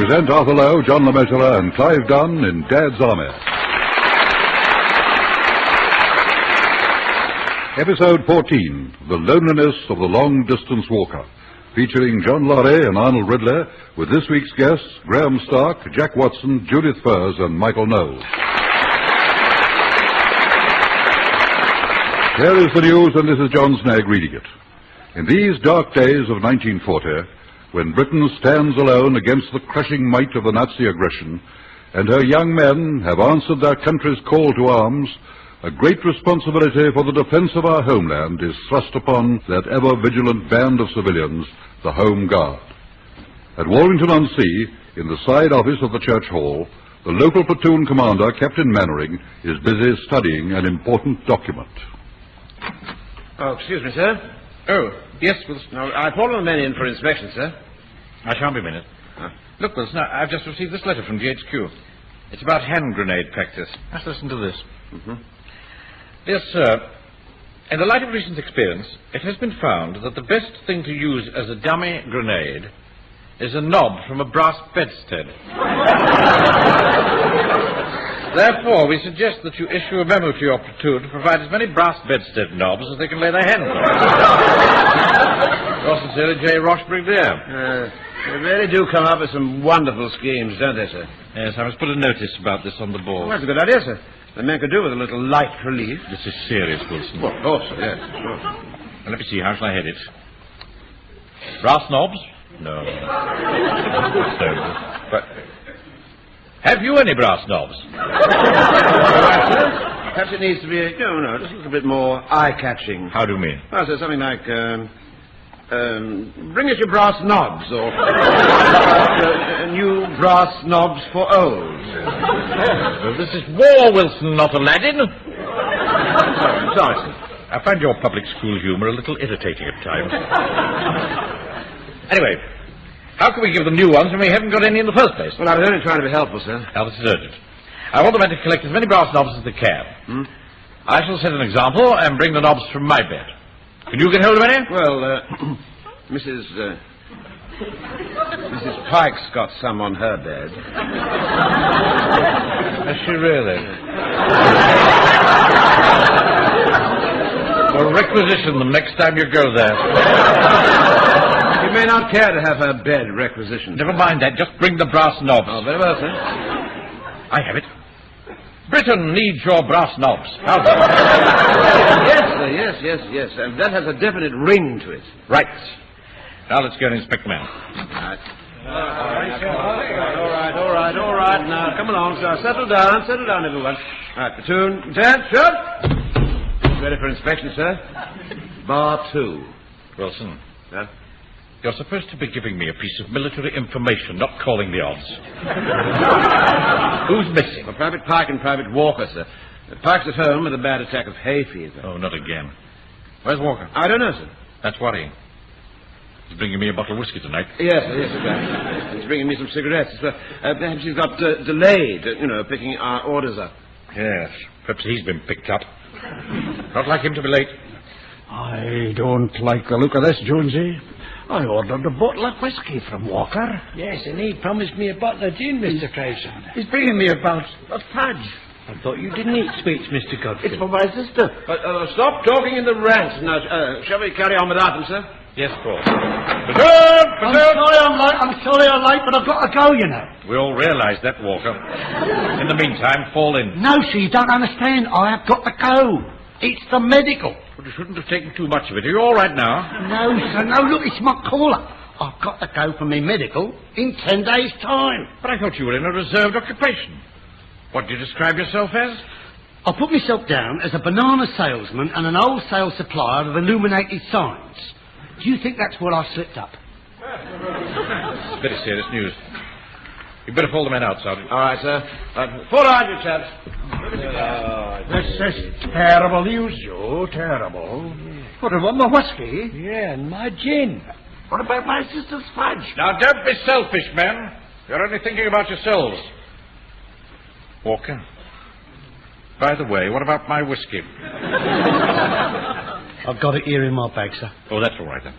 present Arthur Lowe, John LeMessurier, and Clive Dunn in Dad's Army. Episode 14, The Loneliness of the Long-Distance Walker, featuring John Laurie and Arnold Ridler, with this week's guests, Graham Stark, Jack Watson, Judith Furs, and Michael Knowles. Here is the news, and this is John Snag reading it. In these dark days of 1940, when Britain stands alone against the crushing might of the Nazi aggression, and her young men have answered their country's call to arms, a great responsibility for the defense of our homeland is thrust upon that ever-vigilant band of civilians, the Home Guard. At Warrington-on-Sea, in the side office of the church hall, the local platoon commander, Captain Mannering, is busy studying an important document. Oh, excuse me, sir. Oh, yes, Wilson. No, I've ordered the men in for inspection, sir. I shan't be a minute. Look, Wilson, I've just received this letter from GHQ. It's about hand grenade practice. Let's listen to this. Mm-hmm. Dear sir, in the light of recent experience, it has been found that the best thing to use as a dummy grenade is a knob from a brass bedstead. Therefore, we suggest that you issue a memo to your platoon to provide as many brass bedstead knobs as they can lay their hands on. Yours sincerely, J. Roche, Brigadier. They really do come up with some wonderful schemes, don't they, sir? Yes, I must put a notice about this on the board. Well, that's a good idea, sir. The men could do with a little light relief. This is serious, Wilson. Well, of course, yes, of course. Now, let me see, how shall I head it? Brass knobs? No. So, but have you any brass knobs? Perhaps it needs to be, just a little bit more eye-catching. How do you mean? Well, so something like, bring us your brass knobs, or new brass knobs for old. Well, this is war, Wilson, not Aladdin. Sorry, sir. I find your public school humor a little irritating at times. Anyway, how can we give them new ones when we haven't got any in the first place? Well, I was only trying to be helpful, sir. Now, this is urgent. I want the men to collect as many brass knobs as they can. I shall set an example and bring the knobs from my bed. Can you get hold of any? Well, Mrs. Pike's got some on her bed. Has she really? Well, requisition them next time you go there. You may not care to have her bed requisitioned. Never mind that. Just bring the brass knobs. Oh, very well, sir. I have it. Britain needs your brass knobs. How's that? Yes, sir, yes. And that has a definite ring to it. Right. Now let's go and inspect the man. All right. Now, come along, sir. Settle down, everyone. All right, platoon. Lieutenant, shut. Ready for inspection, sir. Bar 2. Wilson. Huh? You're supposed to be giving me a piece of military information, not calling the odds. Who's missing? Well, Private Pike and Private Walker, sir. Pike's at home with a bad attack of hay fever. Oh, not again. Where's Walker? I don't know, sir. That's worrying. He's bringing me a bottle of whiskey tonight. Yes, sir. He's bringing me some cigarettes. Perhaps he's got delayed, picking our orders up. Yes, perhaps he's been picked up. Not like him to be late. I don't like the look of this, Jonesy. I ordered a bottle of whiskey from Walker. Yes, and he promised me a bottle of gin, Mr. Crowson. He's bringing me about a fudge. I thought you didn't eat sweets, Mr. Godfrey. It's for my sister. Stop talking in the ranks. Now, shall we carry on without them, sir? Yes, of course. I'm sorry I'm late, but I've got to go, you know. We all realise that, Walker. In the meantime, fall in. No, sir, you don't understand. I have got to go. It's the medical. But you shouldn't have taken too much of it. Are you all right now? No, sir, no, look, it's my caller. I've got to go for my medical in 10 days' time. But I thought you were in a reserved occupation. What do you describe yourself as? I put myself down as a banana salesman and an wholesale supplier of illuminated signs. Do you think that's where I slipped up? It's very serious news. You'd better pull the men out, Sergeant. All right, sir. Fall out, you chaps. This is terrible news, Joe. Terrible. What about my whiskey? Yeah, and my gin. What about my sister's fudge? Now, don't be selfish, men. You're only thinking about yourselves. Walker. By the way, what about my whiskey? I've got it here in my bag, sir. Oh, that's all right, then.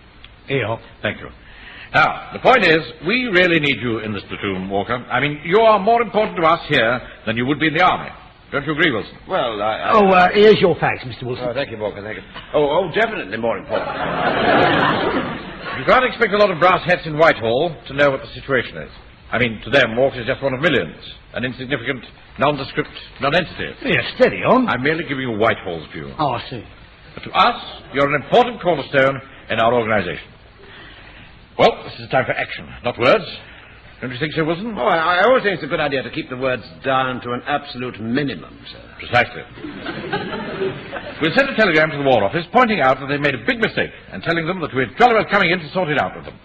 Here. Thank you. Now, the point is, we really need you in this platoon, Walker. I mean, you are more important to us here than you would be in the army. Don't you agree, Wilson? Well, Here's your fax, Mr. Wilson. Oh, thank you, Walker, thank you. Oh, definitely more important. You can't expect a lot of brass hats in Whitehall to know what the situation is. I mean, to them, Walker is just one of millions. An insignificant, nondescript nonentity. Yeah, steady on. I'm merely giving you Whitehall's view. Oh, I see. But to us, you're an important cornerstone in our organization. Well, this is time for action, not words. Don't you think so, Wilson? Oh, I always think it's a good idea to keep the words down to an absolute minimum, sir. Precisely. We'll send a telegram to the War Office pointing out that they made a big mistake and telling them that we're jolly well coming in to sort it out with them.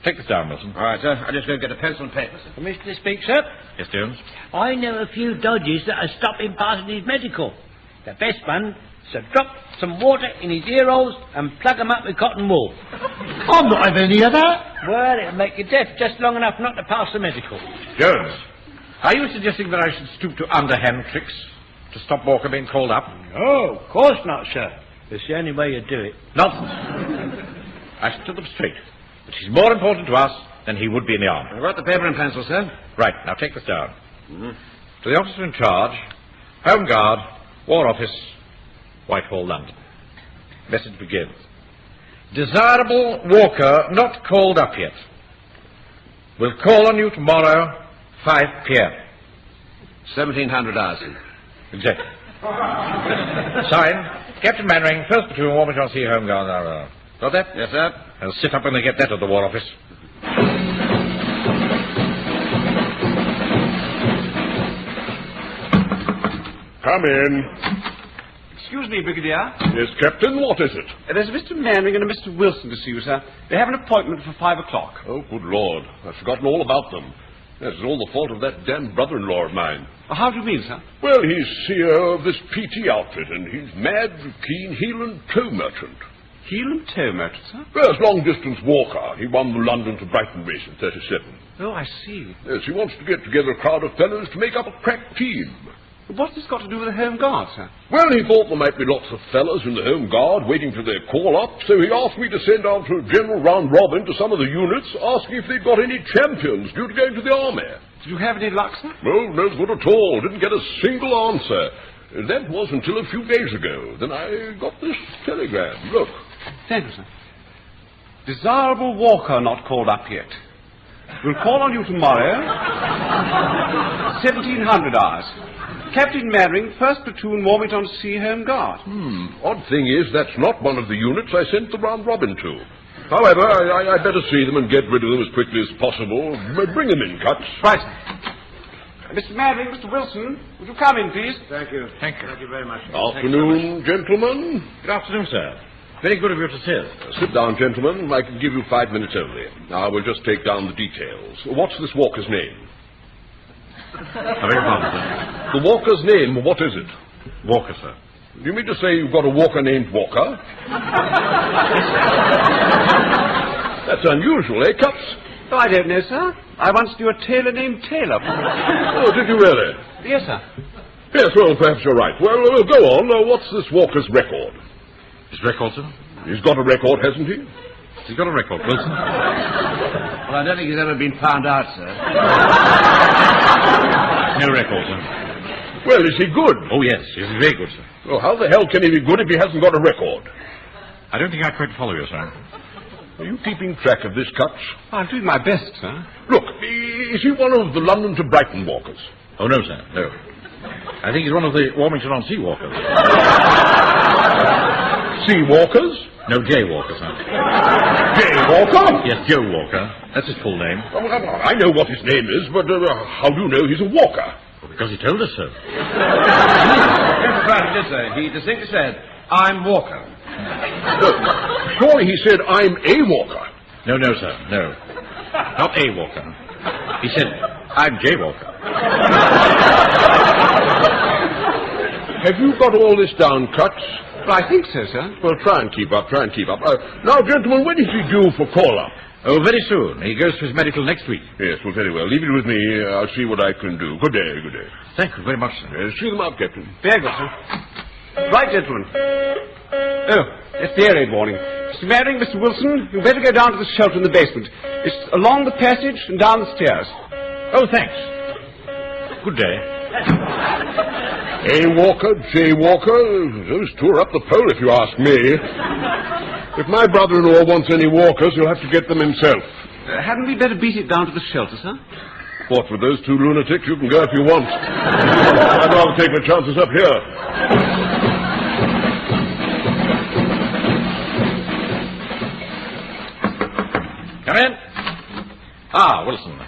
Take this down, Wilson. All right, sir. I'll just go get a pencil and paper, sir. Permission to speak, sir? Yes, Jones? I know a few dodges that are stopping passing his medical. The best one is to drop some water in his ear holes and plug them up with cotton wool. I'm not having any of that. Well, it'll make you deaf just long enough not to pass the medical. Jones, are you suggesting that I should stoop to underhand tricks to stop Walker being called up? No, of course not, sir. It's the only way you do it. Nonsense. I should tell them straight that he's more important to us than he would be in the army. I've got the paper and pencil, sir. Right, now take this down. To the officer in charge, Home Guard, War Office, Whitehall, London. Message begins. Desirable Walker not called up yet. Will call on you tomorrow, 5 p.m. 1,700 hours. Exactly. Signed, Captain Mannering, 1st Platoon, Warrington Sea Home Guard. Got that? Yes, sir. I'll sit up when they get that at the War Office. Come in. Excuse me, Brigadier. Yes, Captain, what is it? There's a Mr. Mannering and a Mr. Wilson to see you, sir. They have an appointment for 5 o'clock. Oh, good Lord. I've forgotten all about them. That's all the fault of that damned brother-in-law of mine. How do you mean, sir? Well, he's CEO of this PT outfit, and he's mad, keen, heel and toe merchant. Heel and toe merchant, sir? Yes, long-distance walker. He won the London to Brighton race in 37. Oh, I see. Yes, he wants to get together a crowd of fellows to make up a crack team. What's this got to do with the Home Guard, sir? Well, he thought there might be lots of fellows in the Home Guard waiting for their call-up, so he asked me to send out a general round-robin to some of the units, asking if they'd got any champions due to go into the army. Did you have any luck, sir? No, no good at all. Didn't get a single answer. That was until a few days ago. Then I got this telegram. Look. Thank you, sir. Desirable Walker not called up yet. We'll call on you tomorrow. 1,700 hours. Captain Mannering, 1st Platoon, Warrington Sea Home Guard. Odd thing is, that's not one of the units I sent the round-robin to. However, I'd better see them and get rid of them as quickly as possible. Bring them in, Cuts. Right. Mr. Mannering, Mr. Wilson, would you come in, please? Thank you. Thank you. Thank you very much. Afternoon, gentlemen. Good afternoon, sir. Very good of you to see us. Sit down, gentlemen. I can give you 5 minutes only. Now, we'll just take down the details. What's this walker's name? I beg your pardon, sir. The walker's name, what is it? Walker, sir. Do you mean to say you've got a walker named Walker? That's unusual, eh, Cuts? Oh, I don't know, sir. I once knew a tailor named Taylor. Oh, did you really? Yes, sir. Yes, well, perhaps you're right. Well, go on. What's this walker's record? His record, sir? He's got a record, hasn't he? He's got a record, Wilson. Well, I don't think he's ever been found out, sir. No record, sir. Well, is he good? Oh, yes, he's very good, sir. Well, how the hell can he be good if he hasn't got a record? I don't think I quite follow you, sir. Are you keeping track of this, Cuts? I'm doing my best, sir. Look, is he one of the London to Brighton walkers? Oh, no, sir, no. I think he's one of the Warrington on Sea walkers. Sea walkers? No, J Walker, sir. J Walker? Yes, Joe Walker. That's his full name. Well, I know what his name is, but how do you know he's a walker? Well, because he told us so. Yes, right, he did, sir. He distinctly said, I'm Walker. Surely he said, I'm a walker. No, no, sir, no. Not a Walker. He said, I'm J Walker. Have you got all this down, Cuts? Well, I think so, sir. Well, try and keep up. Now, gentlemen, when is he due for call-up? Oh, very soon. He goes for his medical next week. Yes, well, very well. Leave it with me. I'll see what I can do. Good day, good day. Thank you very much, sir. See them out, Captain. Very good, sir. Right, gentlemen. Oh, it's the air raid warning. Mr. Mannering, Mr. Wilson, you'd better go down to the shelter in the basement. It's along the passage and down the stairs. Oh, thanks. Good day. A Walker, J. Walker, those two are up the pole if you ask me. If my brother-in-law wants any walkers, he'll have to get them himself. Hadn't we better beat it down to the shelter, sir? What, with those two lunatics? You can go if you want. I'd rather take my chances up here. Come in. Ah, Wilson.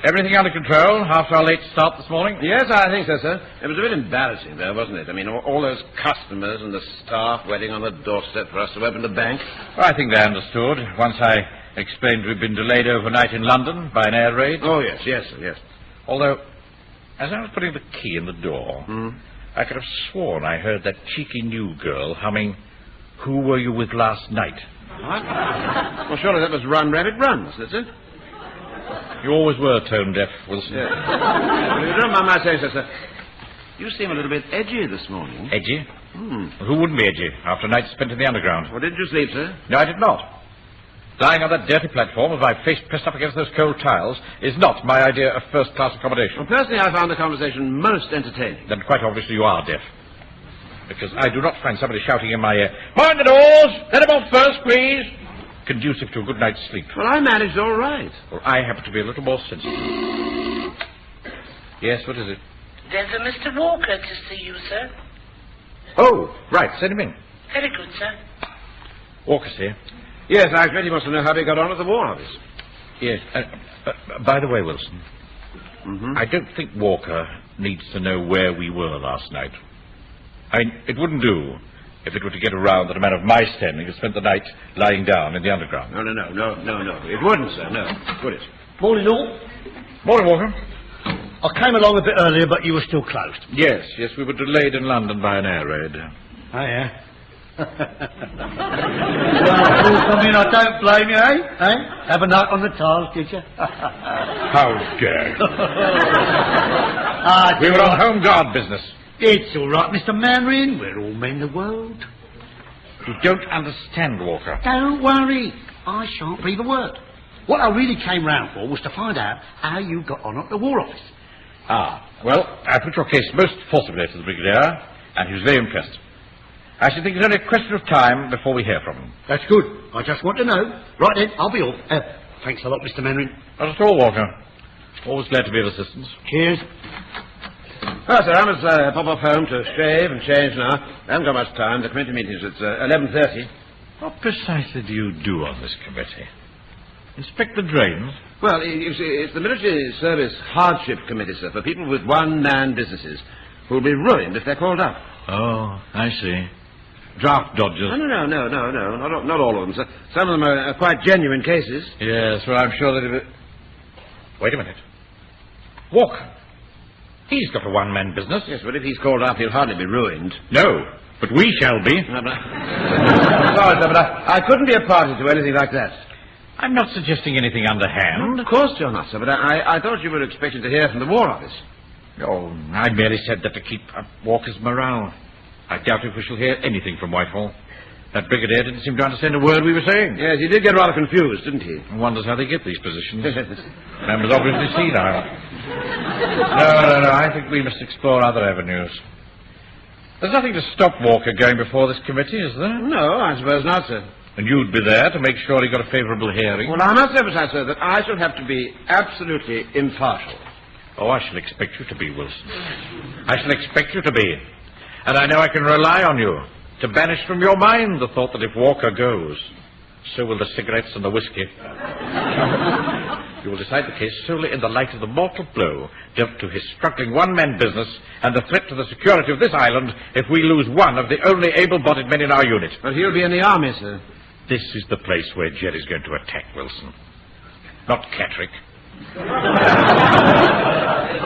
Everything under control after our late start this morning? Yes, I think so, sir. It was a bit embarrassing, though, wasn't it? I mean, all those customers and the staff waiting on the doorstep for us to open the bank. Well, I think they understood once I explained we'd been delayed overnight in London by an air raid. Oh, yes, sir, yes. Although, as I was putting the key in the door, I could have sworn I heard that cheeky new girl humming, "Who were you with last night?" What? Well, surely that was Run, Rabbit, Run, wasn't it, sir? You always were tone-deaf, Wilson. Yeah. Well, if you don't mind my saying so, sir, you seem a little bit edgy this morning. Edgy? Who wouldn't be edgy after a night spent in the underground? Well, didn't you sleep, sir? No, I did not. Lying on that dirty platform with my face pressed up against those cold tiles is not my idea of first-class accommodation. Well, personally, I found the conversation most entertaining. Then quite obviously you are deaf. Because I do not find somebody shouting in my ear, "Mind the doors! Let them off first, please!" conducive to a good night's sleep. Well, I managed all right. Well, I happen to be a little more sensitive. Yes, what is it? There's a Mr. Walker to see you, sir. Oh, right, send him in. Very good, sir. Walker's here. Yes, I expect he wants to know how he got on at the War Office. Yes. By the way, Wilson, I don't think Walker needs to know where we were last night. I mean, it wouldn't do if it were to get around that a man of my standing had spent the night lying down in the underground. No. It wouldn't, sir, no. Would it? Morning, all. Morning, Walker. I came along a bit earlier, but you were still closed. Yes, we were delayed in London by an air raid. Oh, yeah? Well, of course, I mean, I don't blame you, eh? Have a night on the tiles, did you? How dare you? Ah, We were on home guard business. it's all right, Mr. Mannering. We're all men of the world. You don't understand, Walker. Don't worry. I shan't breathe a word. What I really came round for was to find out how you got on at the War Office. Ah, well, I put your case most forcibly to the Brigadier, and he was very impressed. I should think it's only a question of time before we hear from him. That's good. I just want to know. Right then, I'll be off. Thanks a lot, Mr. Mannering. Not at all, Walker. Always glad to be of assistance. Cheers. Well, sir, I must pop off home to shave and change now. I haven't got much time. The committee meeting's at 11:30. What precisely do you do on this committee? Inspect the drains? Well, you see, it's the Military Service Hardship Committee, sir, for people with one-man businesses who'll be ruined if they're called up. Oh, I see. Draft dodgers. No, not all of them, sir. Some of them are quite genuine cases. Yes, well, I'm sure that if it... Wait a minute. Walker. He's got a one-man business. Yes, but if he's called up, he'll hardly be ruined. No, but we shall be. I'm sorry, sir, but I couldn't be a party to anything like that. I'm not suggesting anything underhand. Of course you're not, sir, but I thought you were expecting to hear from the War Office. Oh, I merely said that to keep up Walker's morale. I doubt if we shall hear anything from Whitehall. That brigadier didn't seem to understand a word we were saying. Yes, he did get rather confused, didn't he? One wonders how they get these positions. Man was obviously senile. No, I think we must explore other avenues. There's nothing to stop Walker going before this committee, is there? No, I suppose not, sir. And you'd be there to make sure he got a favourable hearing? Well, I must emphasize, sir, that I shall have to be absolutely impartial. Oh, I shall expect you to be, Wilson. I shall expect you to be. And I know I can rely on you to banish from your mind the thought that if Walker goes, so will the cigarettes and the whiskey. You will decide the case solely in the light of the mortal blow dealt to his struggling one-man business and the threat to the security of this island if we lose one of the only able-bodied men in our unit. But he'll be in the army, sir. This is the place where Jerry's going to attack Wilson. Not Catterick.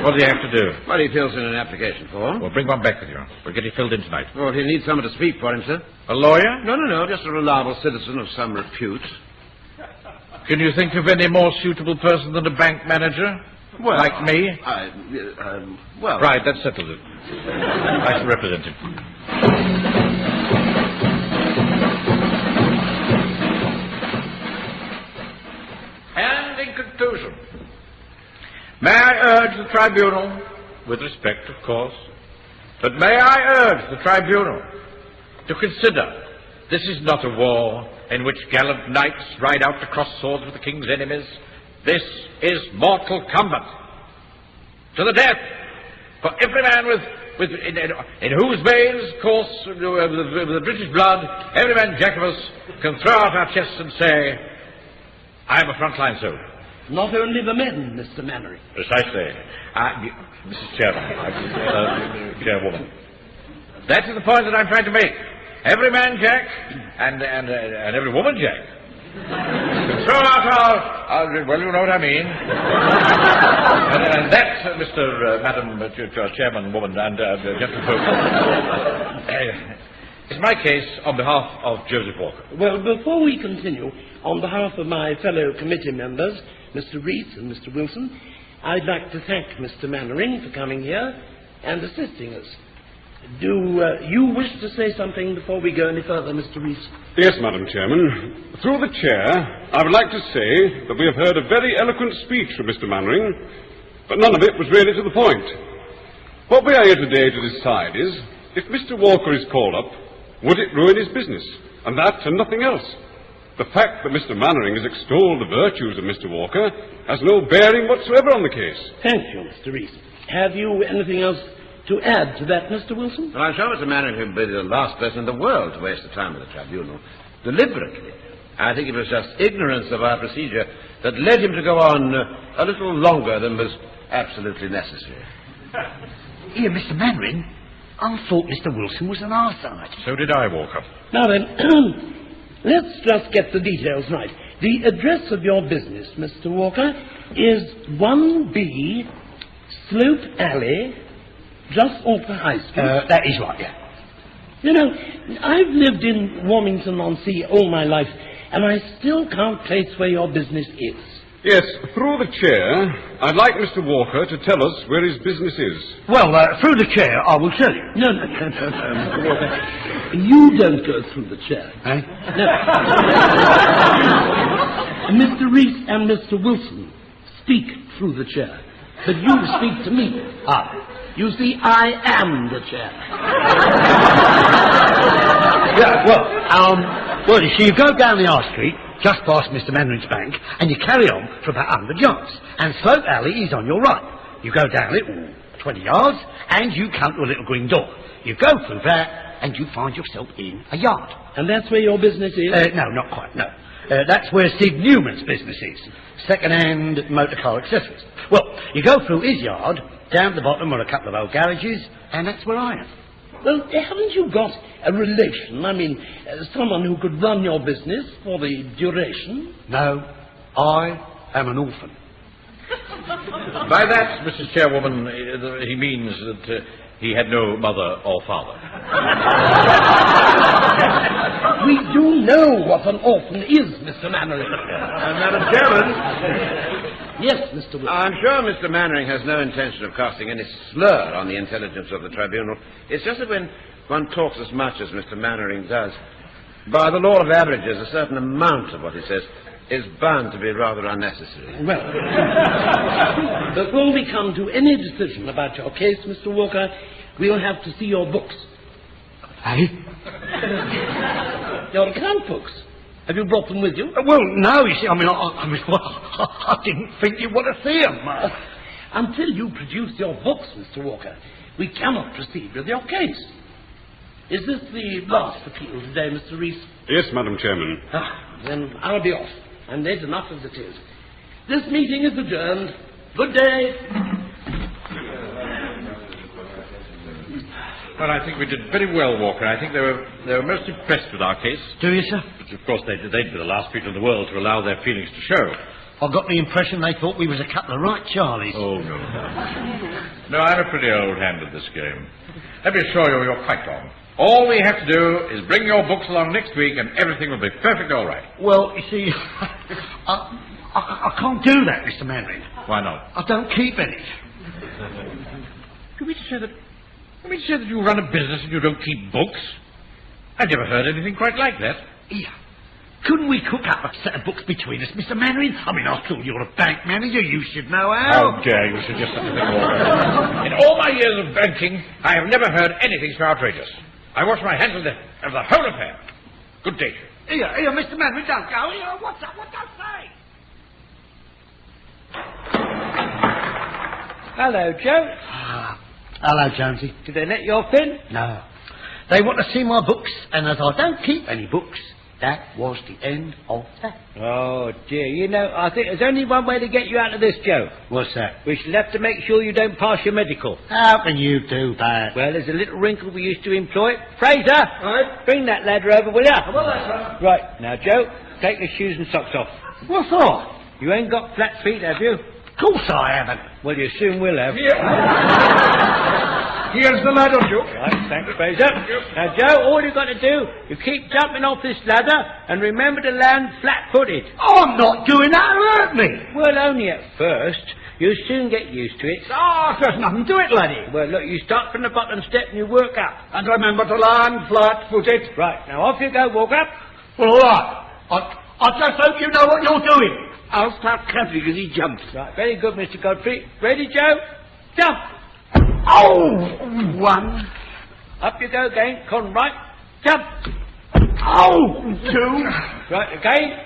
What do you have to do? Well, he fills in an application form. Well, bring one back with you. We'll get it filled in tonight. Well, he'll need someone to speak for him, sir. A lawyer? No, just a reliable citizen of some repute. Can you think of any more suitable person than a bank manager? Well, like me? Well... Right, that settles it. I shall represent him. May I urge the tribunal, with respect, of course, but may I urge the tribunal to consider this is not a war in which gallant knights ride out to cross swords with the king's enemies. This is mortal combat. To the death, for every man in whose veins course with the British blood, every man jack of us can throw out our chests and say, I am a frontline soldier. Not only the men, Mr. Mannering. Precisely. Mrs. Chairman, Chairwoman. That is the point that I'm trying to make. Every man jack and every woman jack can throw out our well, you know what I mean. and that, Madam Chairman, woman, and gentlefolk, is my case on behalf of Joseph Walker. Well, before we continue, on behalf of my fellow committee members, Mr. Rees and Mr. Wilson, I'd like to thank Mr. Mannering for coming here and assisting us. Do you wish to say something before we go any further, Mr. Rees? Yes, Madam Chairman. Through the chair, I would like to say that we have heard a very eloquent speech from Mr. Mannering, but none of it was really to the point. What we are here today to decide is, if Mr. Walker is called up, would it ruin his business? And that and nothing else. The fact that Mr. Mannering has extolled the virtues of Mr. Walker has no bearing whatsoever on the case. Thank you, Mr. Rees. Have you anything else to add to that, Mr. Wilson? Well, I'm sure Mr. Mannering would be the last person in the world to waste the time of the tribunal. Deliberately. I think it was just ignorance of our procedure that led him to go on a little longer than was absolutely necessary. Here, Mr. Mannering, I thought Mr. Wilson was on our side. So did I, Walker. Now then, let's just get the details right. The address of your business, Mr. Walker, is 1B Slope Alley, just off the High Street. That is right, yeah. You know, I've lived in Warrington-on-Sea all my life, and I still can't place where your business is. Yes, through the chair, I'd like Mr. Walker to tell us where his business is. Well, through the chair, I will tell you. No, Mr. Walker. You don't go through the chair. Eh? No. Mr. Rees and Mr. Wilson speak through the chair, but you speak to me. You see, I am the chair. Yeah, well, you see, you go down the High Street, just past Mr. Mannering's bank, and you carry on for about 100 yards. And Slope Alley is on your right. You go down it 20 yards, and you come to a little green door. You go through that, and you find yourself in a yard. And that's where your business is? No, not quite, no. That's where Steve Newman's business is. Second-hand motor car accessories. Well, you go through his yard, down to the bottom are a couple of old garages, and that's where I am. Well, haven't you got a relation? I mean, someone who could run your business for the duration? No, I am an orphan. By that, Mrs. Chairwoman, he means that he had no mother or father. We do know what an orphan is, Mr. Mannering. Madam Chairman. Yes, Mr. Wilson. I'm sure Mr. Mannering has no intention of casting any slur on the intelligence of the tribunal. It's just that when one talks as much as Mr. Mannering does, by the law of averages, a certain amount of what he says is bound to be rather unnecessary. Well, before we come to any decision about your case, Mr. Walker, we'll have to see your books. Eh? Your account books. Have you brought them with you? Well, no, you see, I didn't think you'd want to see them. Until you produce your books, Mr. Walker, we cannot proceed with your case. Is this the last appeal today, Mr. Rees? Yes, Madam Chairman. Then I'll be off. I'm late enough as it is. This meeting is adjourned. Good day. Well, I think we did very well, Walker. I think they were most impressed with our case. Do you, sir? Which, of course, they'd be the last people in the world to allow their feelings to show. I got the impression they thought we was a couple of right Charlies. Oh, no. No, I'm a pretty old hand at this game. Let me assure you, you're quite wrong. All we have to do is bring your books along next week and everything will be perfectly all right. Well, you see, I can't do that, Mr. Mannering. Why not? I don't keep any. You mean to say that you run a business and you don't keep books? I've never heard anything quite like that. Here. Couldn't we cook up a set of books between us, Mr. Mannering? I mean, after all, you're a bank manager. You should know How how. dare you suggest such a thing, Walker? In all my years of banking, I have never heard anything so outrageous. I wash my hands of the whole affair. Good day to you. Here, Mr. Mannering, don't go. Here, what's up? What don't say? Hello, Joe. Hello, Jonesy. Did they let you off in? No. They want to see my books, and as I don't keep any books, that was the end of that. Oh, dear. You know, I think there's only one way to get you out of this, Joe. What's that? We shall have to make sure you don't pass your medical. How can you do that? Well, there's a little wrinkle we used to employ. Fraser! Bring that ladder over, will ya? Right. Now, Joe, take your shoes and socks off. What for? You ain't got flat feet, have you? Of course I haven't. Well, you soon will have. Here's the ladder, Joe. Right, thanks, Fraser. Now, Joe, all you've got to do, you keep jumping off this ladder and remember to land flat-footed. I'm not doing that. Hurt me. Well, only at first. You'll soon get used to it. There's nothing to it, laddie. Well, look, you start from the bottom step and you work up. And remember to land flat-footed. Right, now off you go, walk up. Well, all right. I just hope you know what you're doing. I'll start clapping as he jumps. Right, very good, Mr. Godfrey. Ready, Joe? Jump! Oh! One. Up you go again. Con right. Jump! Oh! Two. Right, again.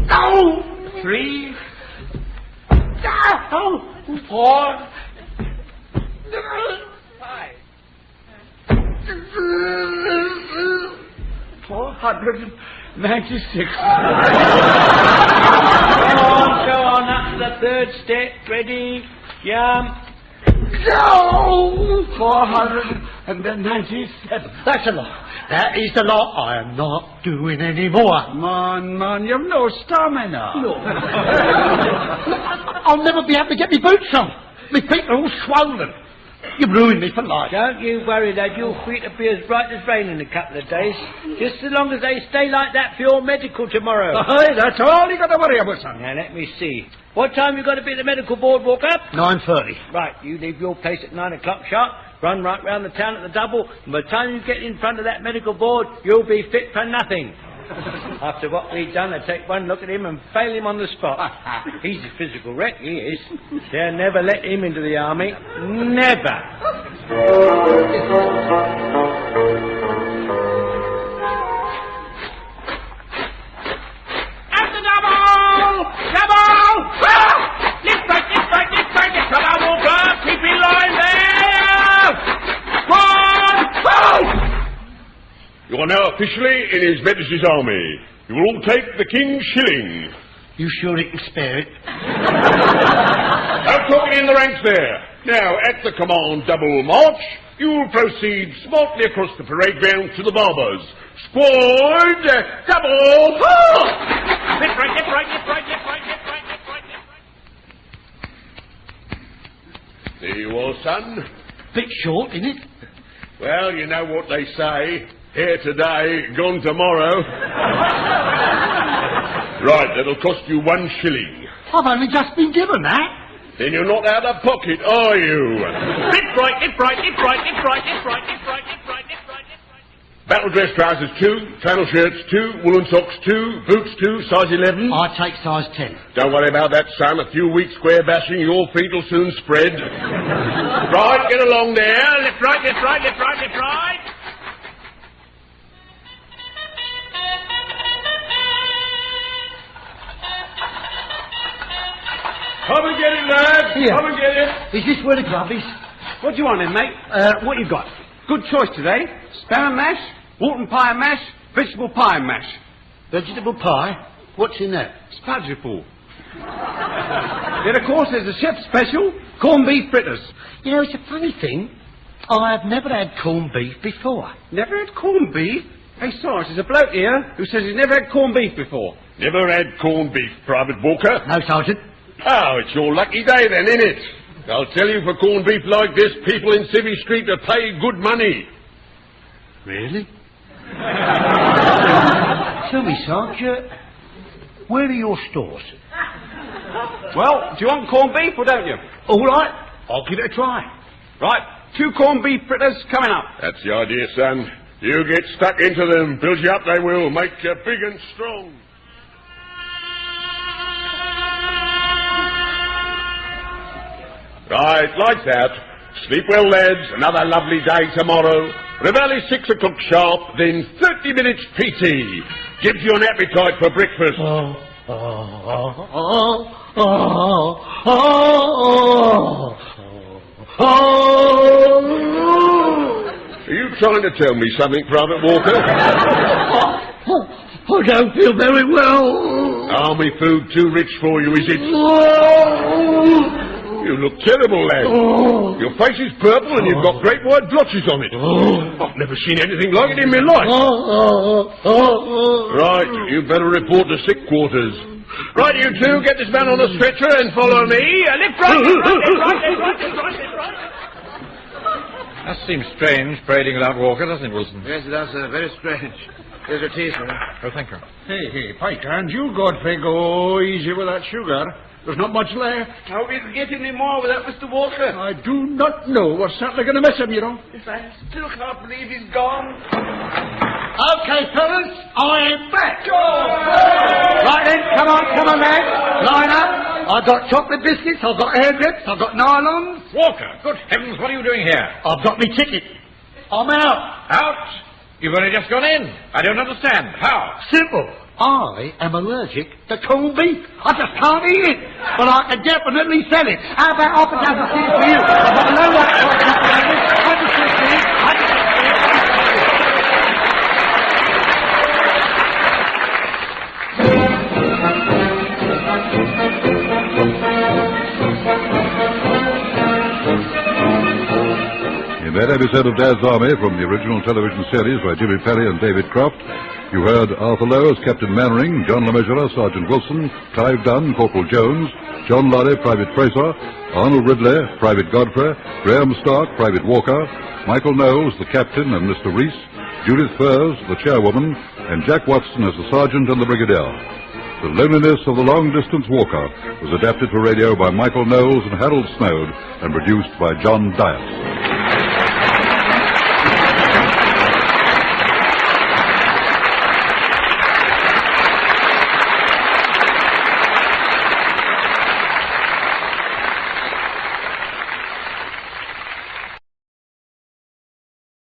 Oh! Three. Oh! Four. 5. 496. Go on, up to the third step. Ready? Jump. No! 497. That's a lot. That is the lot. I am not doing any more. Man, you've no stamina. No. I'll never be able to get my boots on. My feet are all swollen. You've ruined me for life. Don't you worry, lad. Your feet will be as bright as rain in a couple of days. Just as long as they stay like that for your medical tomorrow. Aye, that's all you got to worry about, son. Now, let me see. What time you got to be at the medical board, walk up? 9:30. Right, you leave your place at 9 o'clock sharp, run right round the town at the double, and by the time you get in front of that medical board, you'll be fit for nothing. After what we've done, I take one look at him and fail him on the spot. He's a physical wreck, he is. They'll never let him into the army. Never. At the double! Double! Ah! Lift back, lift back, lift back! It's come on, Walker! Keep in line there! Run! You are now officially in His Majesty's army. You will all take the King's shilling. You sure he can spare it? No talking in the ranks there. Now, at the command double march, you will proceed smartly across the parade ground to the barbers. Squad double! Lift right, lift right, lift right, lift right, lift right, lift right, lift right. There you are, son. Bit short, isn't it? Well, you know what they say. Here today, gone tomorrow. Right, that'll cost you 1 shilling. I've only just been given that. Then you're not out of pocket, are you? Lift right, lift right, lift right, lift right, lift right, lift right, lift right, lift right, lift right. Battle dress trousers 2, flannel shirts 2, woolen socks 2, boots 2, size 11. I take size 10. Don't worry about that, son. A few weeks square bashing, your feet will soon spread. Right, get along there. Lift right, lift right, lift right, lift right. Come and get it, lads. Here. Come and get it. Is this where the glove is? What do you want then, mate? What you got? Good choice today. Spam and mash, Wharton pie and mash, vegetable pie and mash. Vegetable pie? What's in that? Spudgeful. Then, of course, there's a chef's special, corned beef fritters. You know, it's a funny thing. I have never had corned beef before. Never had corned beef? Hey, Sarge, there's a bloke here who says he's never had corned beef before. Never had corned beef, Private Walker. No, Sergeant. Oh, it's your lucky day then, isn't it? I'll tell you, for corned beef like this, people in Civvy Street are paid good money. Really? Tell me, Sergeant, where are your stores? Well, do you want corned beef or don't you? All right, I'll give it a try. Right, 2 corned beef fritters coming up. That's the idea, son. You get stuck into them. Build you up, they will. Make you big and strong. Right, lights out. Sleep well, lads. Another lovely day tomorrow. Reveille 6 o'clock sharp, then 30 minutes PT. Gives you an appetite for breakfast. Are you trying to tell me something, Private Walker? I don't feel very well. Army food too rich for you, is it? You look terrible, lad. Your face is purple and you've got great white blotches on it. I've never seen anything like it in my life. Right, you better report to sick quarters. Right, you two, get this man on the stretcher and follow me. Lift right, lift right. That seems strange, parading without Walker, doesn't it, Wilson? Yes, it does, sir. Very strange. Here's your tea, sir. Oh, thank you. Hey, Python, you Godfrey, go easy with that sugar. There's not much left. How we can get any more without Mr. Walker? I do not know. We're certainly going to miss him, you know. Yes, I still can't believe he's gone. Okay, fellas, I am back. Right then, come on, lads. Line up. I've got chocolate biscuits, I've got hair grips, I've got nylons. Walker, good heavens, what are you doing here? I've got me ticket. I'm out. Out? You've only just gone in. I don't understand. How? Simple. I am allergic to corned beef. I just can't eat it. But I can definitely sell it. How about half a dozen things for you? I've got no right In that episode of Dad's Army from the original television series by Jimmy Perry and David Croft, you heard Arthur Lowe as Captain Mannering, John LeMessurier, Sergeant Wilson, Clive Dunn, Corporal Jones, John Lorry, Private Fraser, Arnold Ridler, Private Godfrey, Graham Stark, Private Walker, Michael Knowles, the Captain and Mr. Reese, Judith Furs, the Chairwoman, and Jack Watson as the Sergeant and the Brigadier. The Loneliness of the Long-Distance Walker was adapted for radio by Michael Knowles and Harold Snowd and produced by John Dias.